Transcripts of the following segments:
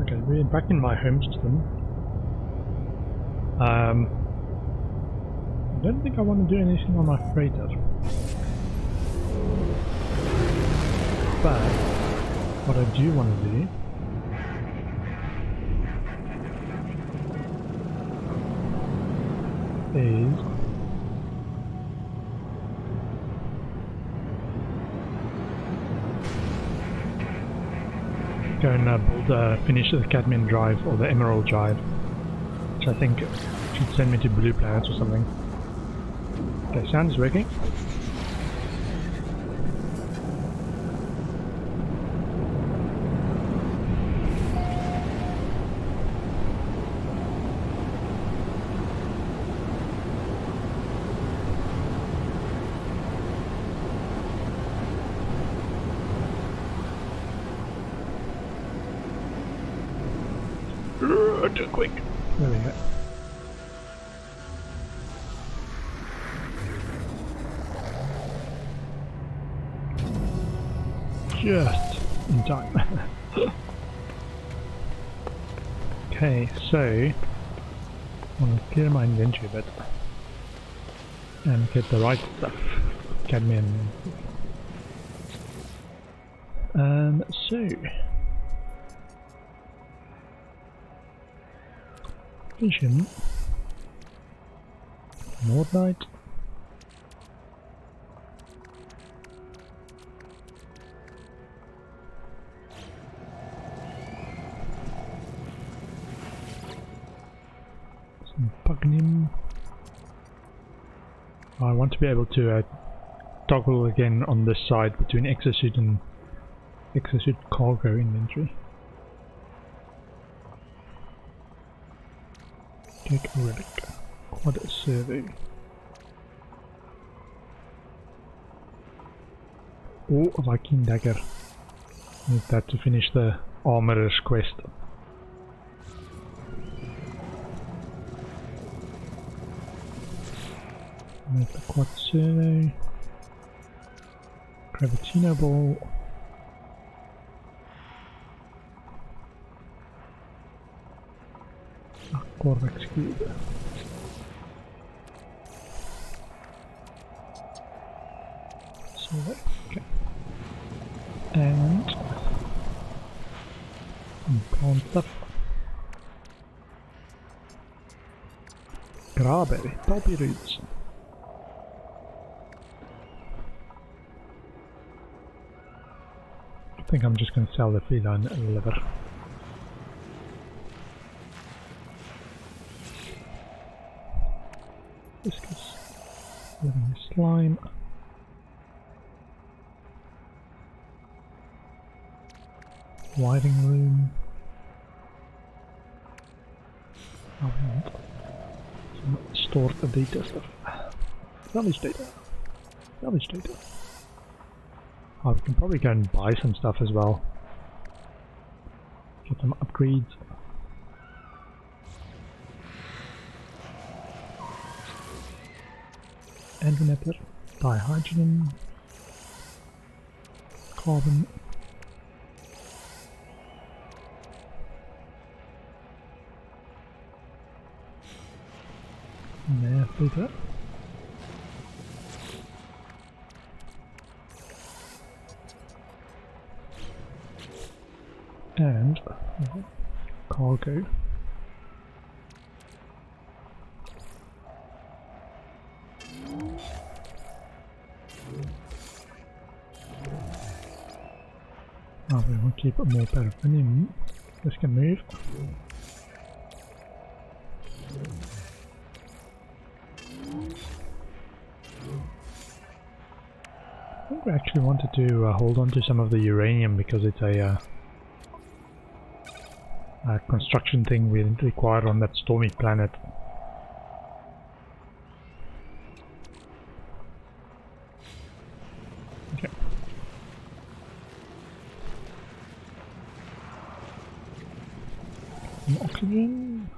Okay, we're back in my home system. I don't think I want to do anything on my freighter. But what I do want to do is go and finish the Cadmian drive or the Emerald drive, which I think should send me to Blue Planets or something. Okay, sound is working. Too quick. There we go. Just in time. Okay, so I want to clear my inventory a bit and get the right stuff. Cadmium. So vision, Nordlight, some Pugnim. I want to be able to toggle again on this side between exosuit and exosuit cargo inventory. Take a relic. Quad survey. Oh, a Viking dagger. Need that to finish the armorer's quest. Make the quad survey. Gravitino ball. Corvex cube. So okay. And plant stuff. Graberry, poppy roots. I think I'm just going to sell the feline liver. Viscous living slime. Wiring room. I want some stored data stuff. Salvage data. Salvage data. Oh, we can probably go and buy some stuff as well. Get some upgrades. Antimatter, dihydrogen, carbon, filter, and cargo. Oh, we want to keep it more paraffinium. This can move. I think we actually wanted to hold on to some of the uranium because it's a construction thing we didn't require on that stormy planet. Okay. Some oxygen.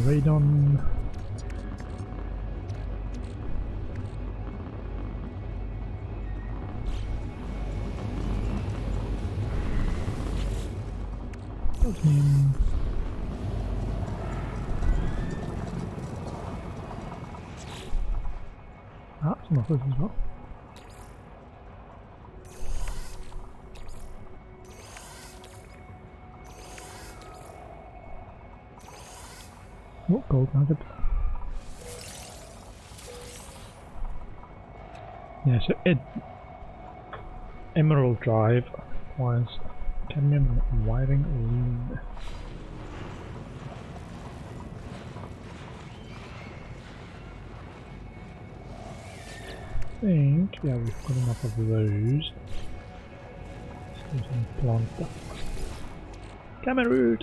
Radon. in. Ah, some of this as well. Oh, gold nugget. Yeah, so Emerald Drive requires cadmium wiring lead. I think, yeah, we've got enough of those. Let's do some plant stuff. Cameroon!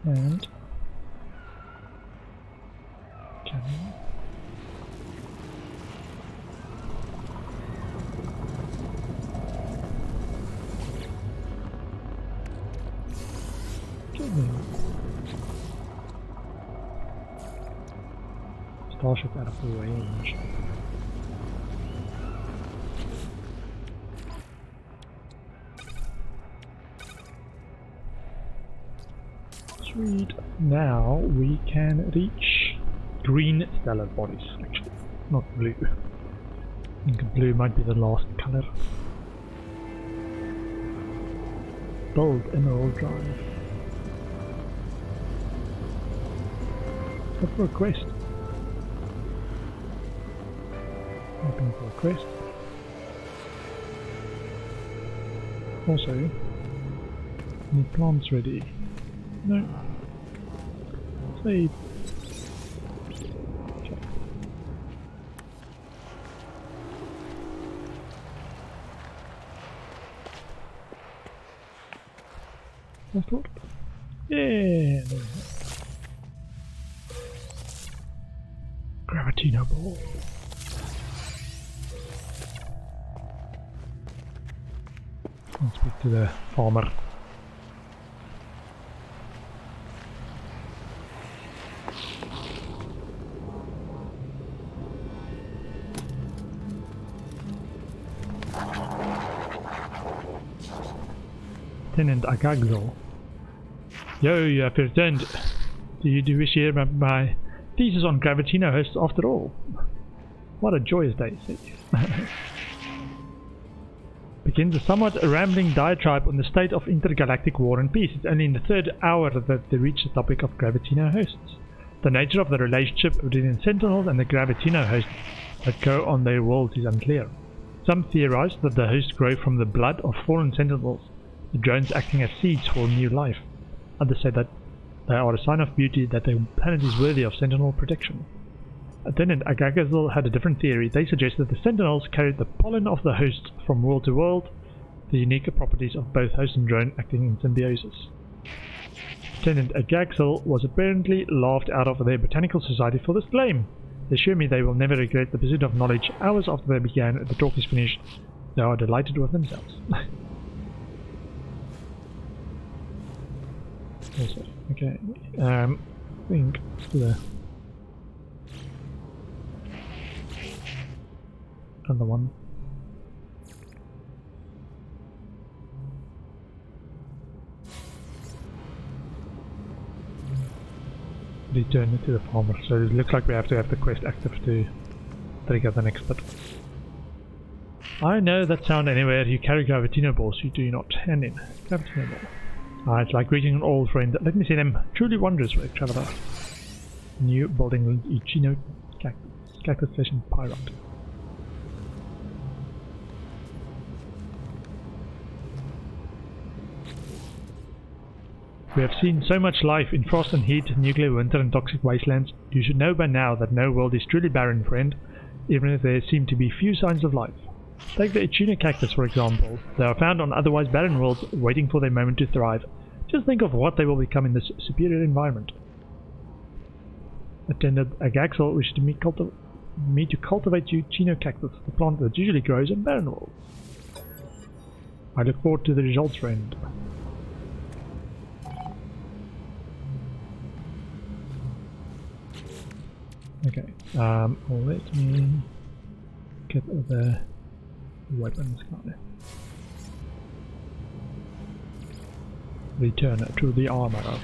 And cadmium. Starship out of range. Sweet. Now we can reach green stellar bodies, actually, not blue. I think blue might be the last color. Gold Emerald Drive. Look for a quest. Looking for a quest. Also, need plants ready. No. Save. Okay. That's good. Yeah. Gravitino ball. I'll speak to the farmer. Lieutenant Agagzo. Yo, you have returned. Do you wish to hear my thesis on Gravitino hosts after all? What a joyous day, say you. Begins a somewhat rambling diatribe on the state of intergalactic war and peace. It's only in the third hour that they reach the topic of Gravitino hosts. The nature of the relationship between Sentinels and the Gravitino hosts that go on their worlds is unclear. Some theorize that the hosts grow from the blood of fallen Sentinels, the drones acting as seeds for new life. Others say that they are a sign of beauty that the planet is worthy of Sentinel protection. Lieutenant Agagazel had a different theory. They suggested the Sentinels carried the pollen of the hosts from world to world, the unique properties of both host and drone acting in symbiosis. Lieutenant Agagazel was apparently laughed out of their botanical society for this claim. They assure me they will never regret the pursuit of knowledge. Hours after they began, the talk is finished. They are delighted with themselves. Also, okay, I think the other one. Return it to the farmer. So it looks like we have to have the quest active to trigger the next bit. I know that sound anywhere. You carry Gravitino balls, you do not hand in. Gravitino ball. It's like greeting an old friend. Let me see them. Truly wondrous way, traveler. New building Ichino cactus station Pyrite. We have seen so much life in frost and heat, nuclear winter and toxic wastelands. You should know by now that no world is truly barren, friend, even if there seem to be few signs of life. Take the Ichino cactus for example. They are found on otherwise barren worlds, waiting for their moment to thrive. Just think of what they will become in this superior environment. Attendant Agaxel wishes to me to cultivate Ichino cactus, the plant that usually grows in barren worlds. I look forward to the results, friend. Okay, let me get the weapons guy. Return to the armorer.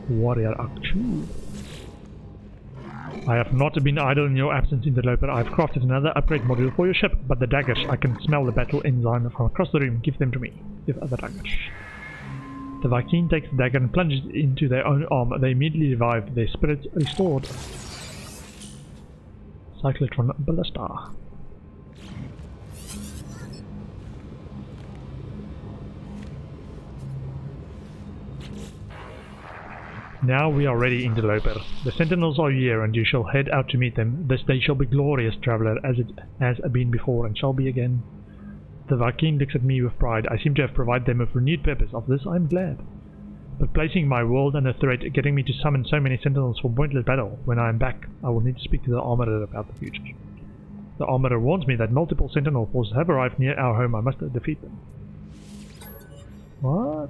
Warrior Act 2. I have not been idle in your absence, Interloper. I have crafted another upgrade module for your ship, but the daggers, I can smell the battle enzyme from across the room. Give them to me. Give other daggers. The Viking takes the dagger and plunges it into their own arm. They immediately revive, their spirits restored. Cyclotron Ballista. Now we are ready, Interloper. The sentinels are here, and you shall head out to meet them. This day shall be glorious, traveller, as it has been before, and shall be again. The Viking looks at me with pride. I seem to have provided them with renewed purpose. Of this I am glad. But placing my world under threat, getting me to summon so many sentinels for pointless battle, when I am back, I will need to speak to the armorer about the future. The armorer warns me that multiple sentinel forces have arrived near our home. I must defeat them. What?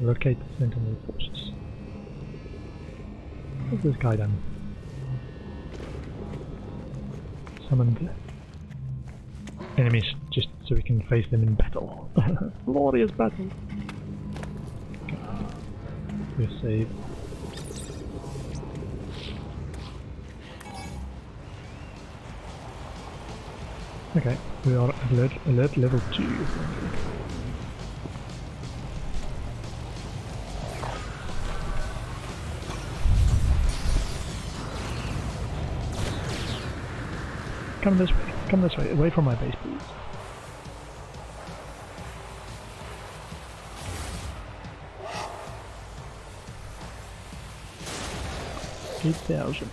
Locate the sentinel forces. What's this guy done? Summoned enemies just so we can face them in battle. Glorious battle! Okay. We're saved. Okay, we are alert level 2. Come this way, away from my base, please. $8,000.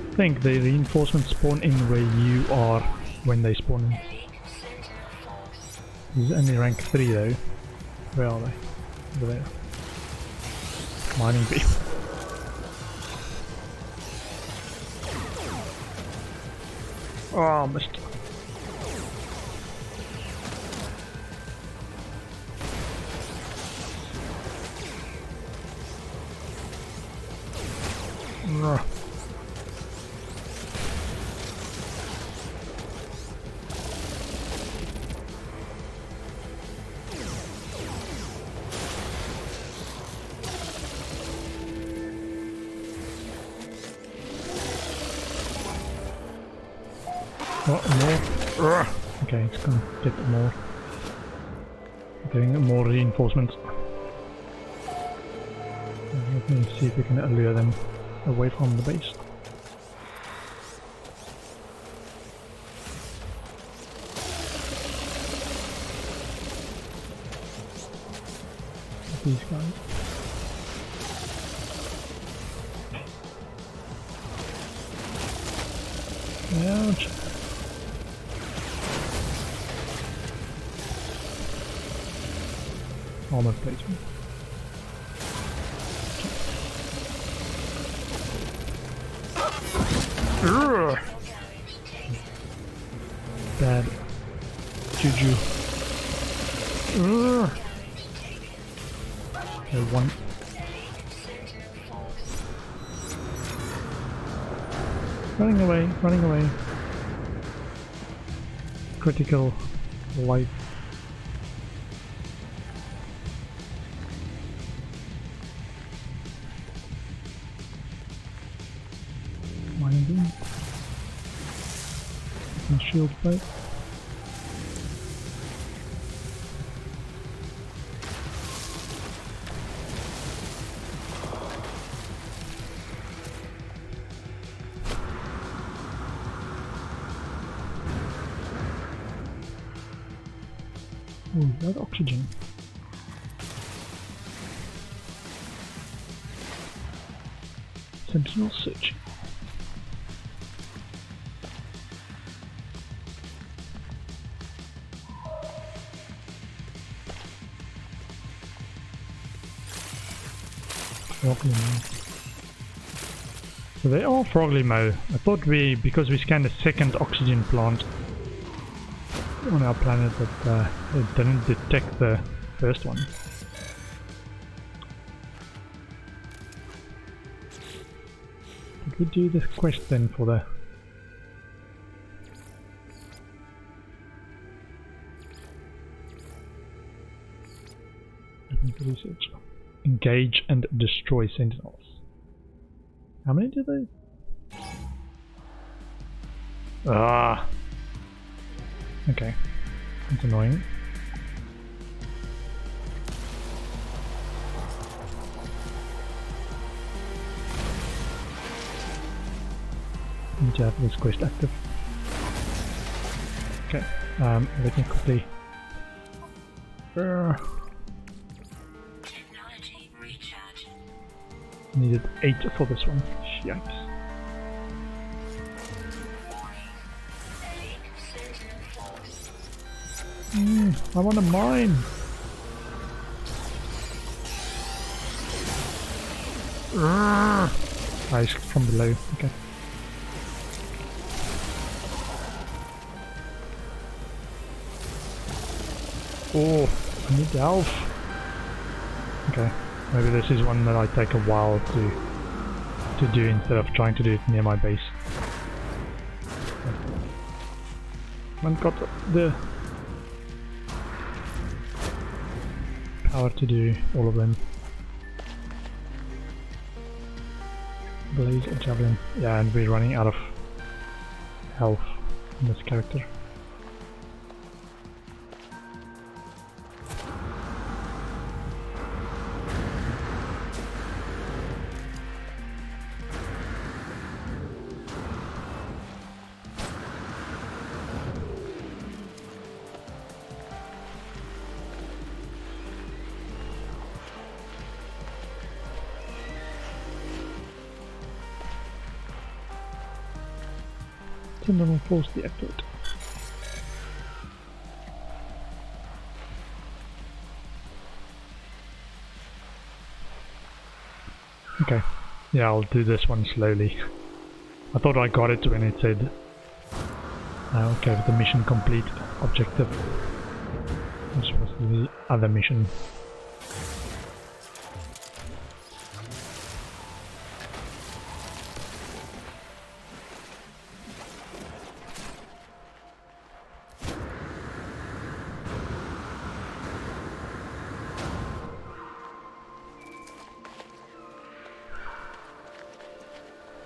I think the reinforcements spawn in where you are when they spawn in. This is only rank 3 though. Where are they? Over there. Mining people. Oh, missed. More. Okay, it's gonna get more. Getting more reinforcements. Let me see if we can lure them away from the base. These guys. Ouch. Armor placement. Bad juju. Okay, one. Running away, running away. Critical life. My shield plate. Ooh, that oxygen. Sentinel searching. Frogly Moe. So they are Frogly Moe. I thought because we scanned a second oxygen plant on our planet that it didn't detect the first one. Did we do this quest then for the... research. Engage and destroy sentinels. How many do they? Ah! Okay. That's annoying. Need to have this quest active. Okay. Let me quickly... Needed 8 for this one. Yikes. I want a mine. Ice from below. Okay. Oh, I need the elf. Okay. Maybe this is one that I take a while to do instead of trying to do it near my base. I haven't got the power to do all of them. Blaze or javelin. Yeah, and we're running out of health in this character. Sentinel force deactivate. Okay, yeah, I'll do this one slowly. I thought I got it when it said okay, with the mission complete objective, which was the other mission.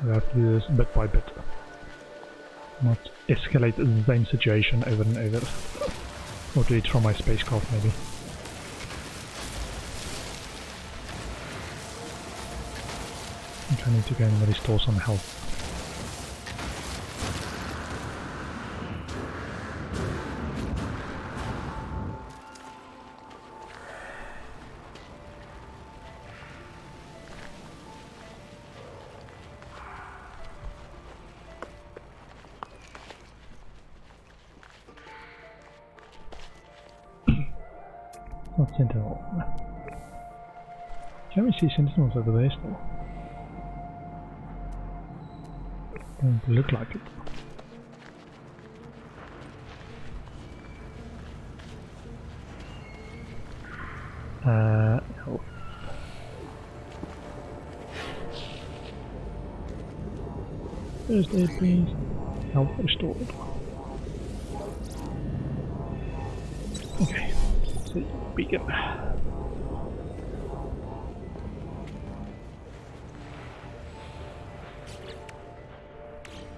We have to do this bit by bit, not escalate the same situation over and over, or do it from my spacecraft maybe. I think I need to go and restore some health. Not sentinel. Can we see sentinels over there still? Don't look like it. No. First aid please. Health restored. Okay. See, beacon.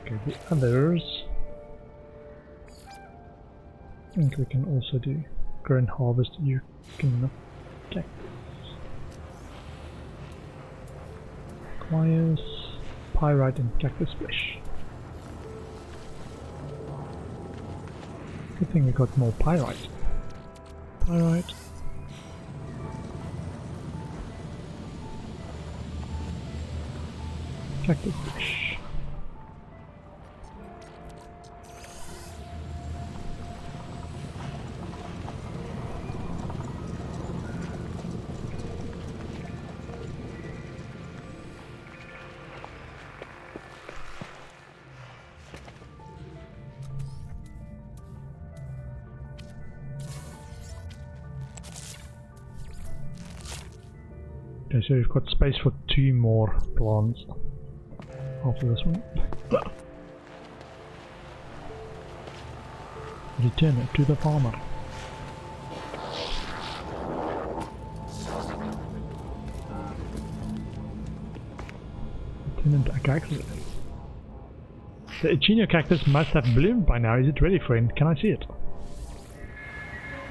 Okay, the others. I think we can also do grow and harvest Eucalyptus cactus. Requires pyrite and cactus flesh. Good thing we got more pyrite. Pyrite. Cactus fish. Okay, so we've got space for 2 more plants after this one. Return it to the farmer. Lieutenant Agaxo. The Echinio cactus must have bloomed by now. Is it ready, friend? Can I see it?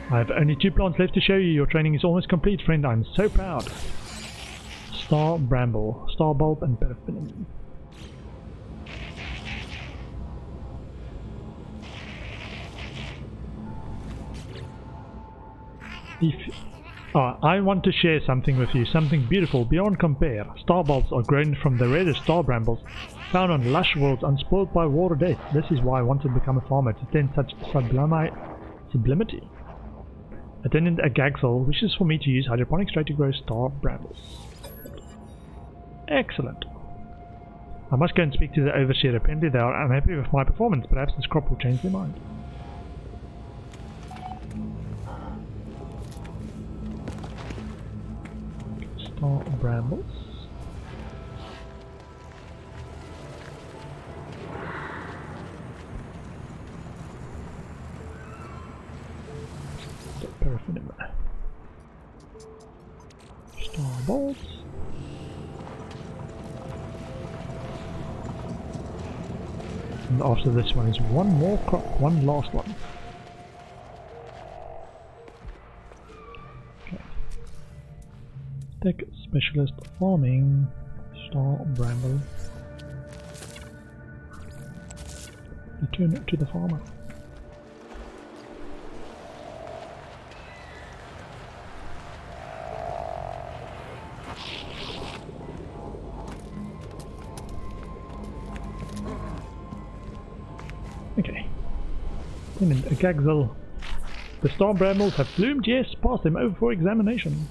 I have only 2 plants left to show you. Your training is almost complete, friend. I'm so proud. Star Bramble, Star Bulb, and Paraffin. I want to share something with you, something beautiful beyond compare. Star bulbs are grown from the rarest star brambles, found on lush worlds unspoiled by war or death. This is why I wanted to become a farmer, to tend such sublimity. Attendant Agaxel wishes for me to use hydroponics tray to grow star brambles. Excellent. I must go and speak to the overseer. Apparently they are unhappy with my performance. Perhaps this crop will change their mind. Star brambles. Paraffin. Star bulbs. And after this one is one more crop, one last one. Okay. Tech specialist farming, star bramble. Return it to the farmer. Okay. Agaxel. The star brambles have bloomed, yes, pass them over for examination.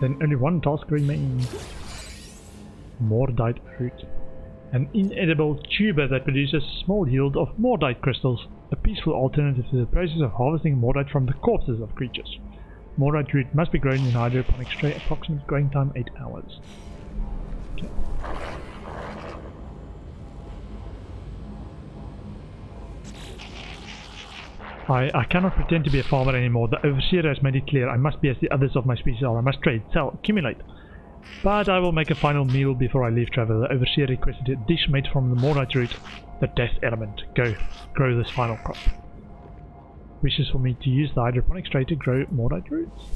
Then only one task remains. Mordite fruit. An inedible tuber that produces a small yield of mordite crystals. A peaceful alternative to the process of harvesting mordite from the corpses of creatures. Mordite root must be grown in hydroponic tray, approximate growing time 8 hours. Okay. I cannot pretend to be a farmer anymore. The overseer has made it clear I must be as the others of my species are. I must trade, sell, accumulate. But I will make a final meal before I leave travel. The overseer requested a dish made from the mordite root, the death element. Go, grow this final crop. Wishes for me to use the hydroponics tray to grow mordite roots.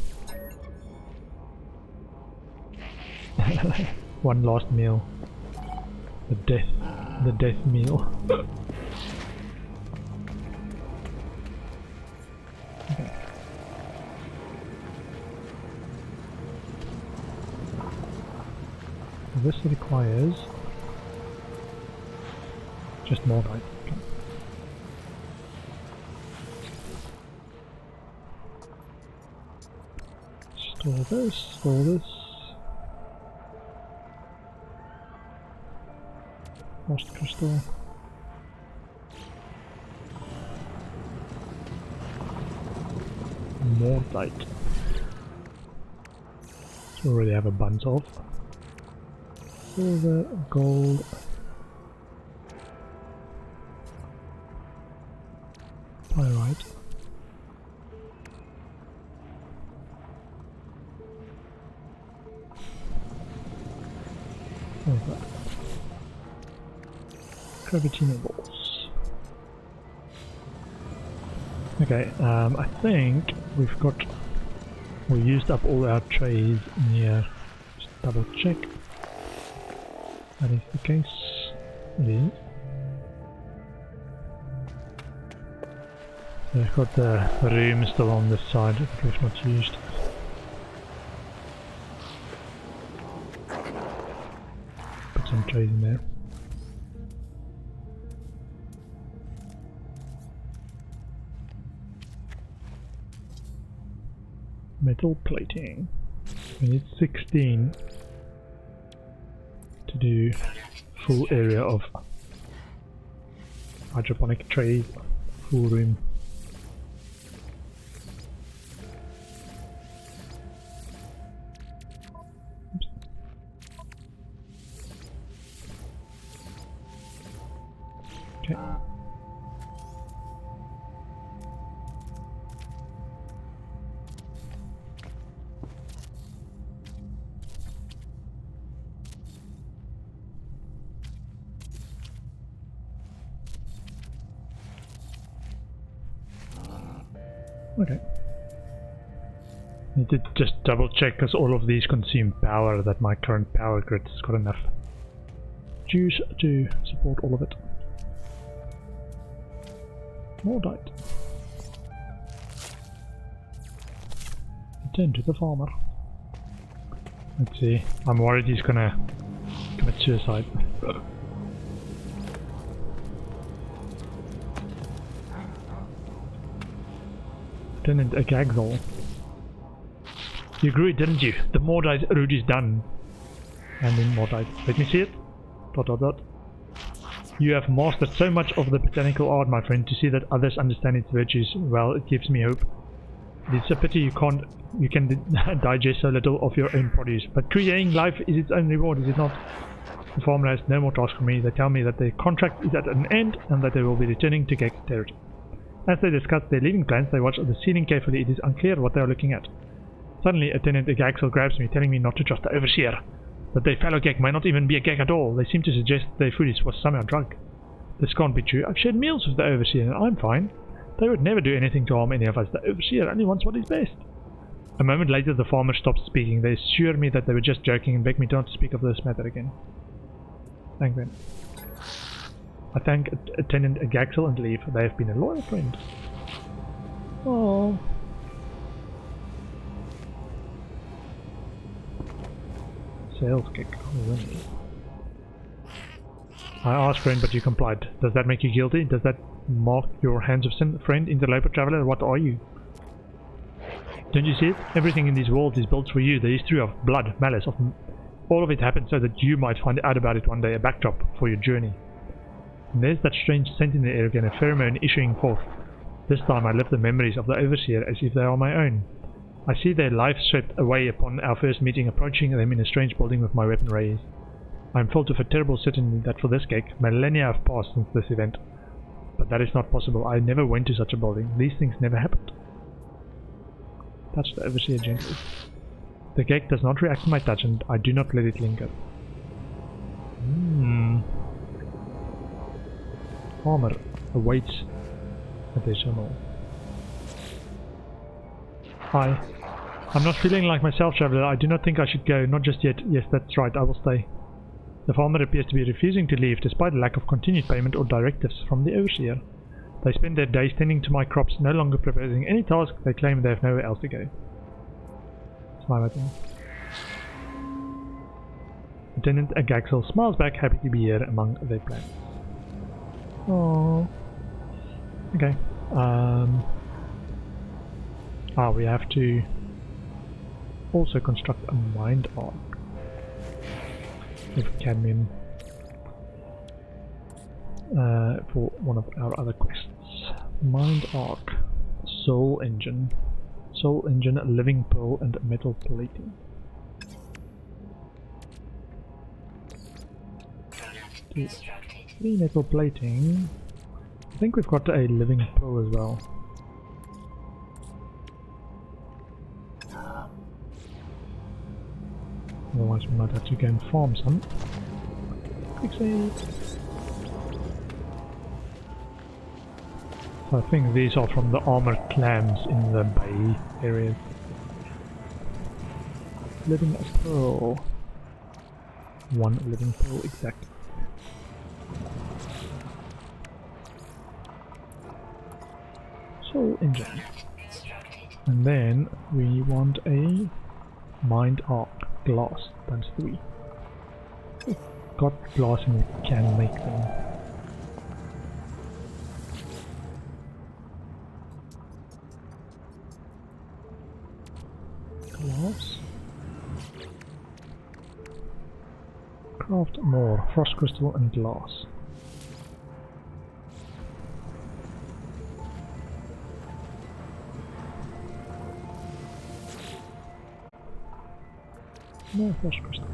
One last meal. The death meal. Okay. This requires just mordite. Okay. Store this, store this. Lost crystal. Mordite. We already have a bunch of. Silver, gold. Pyrite. Silver. Gravitino balls. Okay, I think we used up all our trays in here. Just double check. That is the case. It is. I've got the room still on this side that we've not used. Put some trays in there. Metal plating. We need 16 to do full area of hydroponic trays, full room. Okay. Okay. Need to just double check because all of these consume power, that my current power grid has got enough juice to support all of it. More died. Return to the farmer. Let's see. I'm worried he's gonna commit suicide. Lieutenant Agaxel. You grew it, didn't you? The Mordite route is done. And then Mordite. Let me see it. ... You have mastered so much of the botanical art, my friend. To see that others understand its virtues, well, it gives me hope. It's a pity you can digest so little of your own produce. But creating life is its own reward, is it not? The farmer has no more task for me. They tell me that their contract is at an end and that they will be returning to Gek territory. As they discuss their leaving plans, they watch the ceiling carefully. It is unclear what they are looking at. Suddenly, Lieutenant Agaxel grabs me, telling me not to trust the Overseer. That their fellow Gek might not even be a Gek at all. They seem to suggest their food was somehow drugged. This can't be true. I've shared meals with the Overseer and I'm fine. They would never do anything to harm any of us. The Overseer only wants what is best. A moment later, the farmer stops speaking. They assure me that they were just joking and beg me not to speak of this matter again. Thank them. I thank Lieutenant Agaxel and leave. They have been a loyal friend. Oh. Sales kick. I asked, friend, but you complied. Does that make you guilty? Does that mark your hands of sin? Friend, interloper, traveler, what are you? Don't you see it? Everything in this world is built for you. The history of blood, malice, all of it happened so that you might find out about it one day, a backdrop for your journey. And there's that strange scent in the air again, a pheromone issuing forth. This time I live the memories of the Overseer as if they are my own. I see their life swept away upon our first meeting, approaching them in a strange building with my weapon raised. I am filled with a terrible certainty that for this Gek, millennia have passed since this event. But that is not possible. I never went to such a building. These things never happened. Touch the Overseer gently. The Gek does not react to my touch and I do not let it linger. Farmer awaits additional. Hi. I'm not feeling like myself, traveler. I do not think I should go. Not just yet. Yes, that's right. I will stay. The farmer appears to be refusing to leave despite lack of continued payment or directives from the Overseer. They spend their days tending to my crops, no longer proposing any task. They claim they have nowhere else to go. It's my weapon. Lieutenant Agaxel smiles back, happy to be here among their plans. Oh. Okay. We have to also construct a mind arc with cadmium for one of our other quests. Mind arc, soul engine, living pearl, and metal plating. Three metal plating. I think we've got a living pearl as well. Otherwise we might have to go and farm some. Quick save. So I think these are from the armored clams in the bay area. Living pearl. One living pearl exactly. Soul engine. And then we want a mind arc. Glass times 3. We've got glass and we can make them. Glass. Craft more frost crystal and glass. No frost crystal.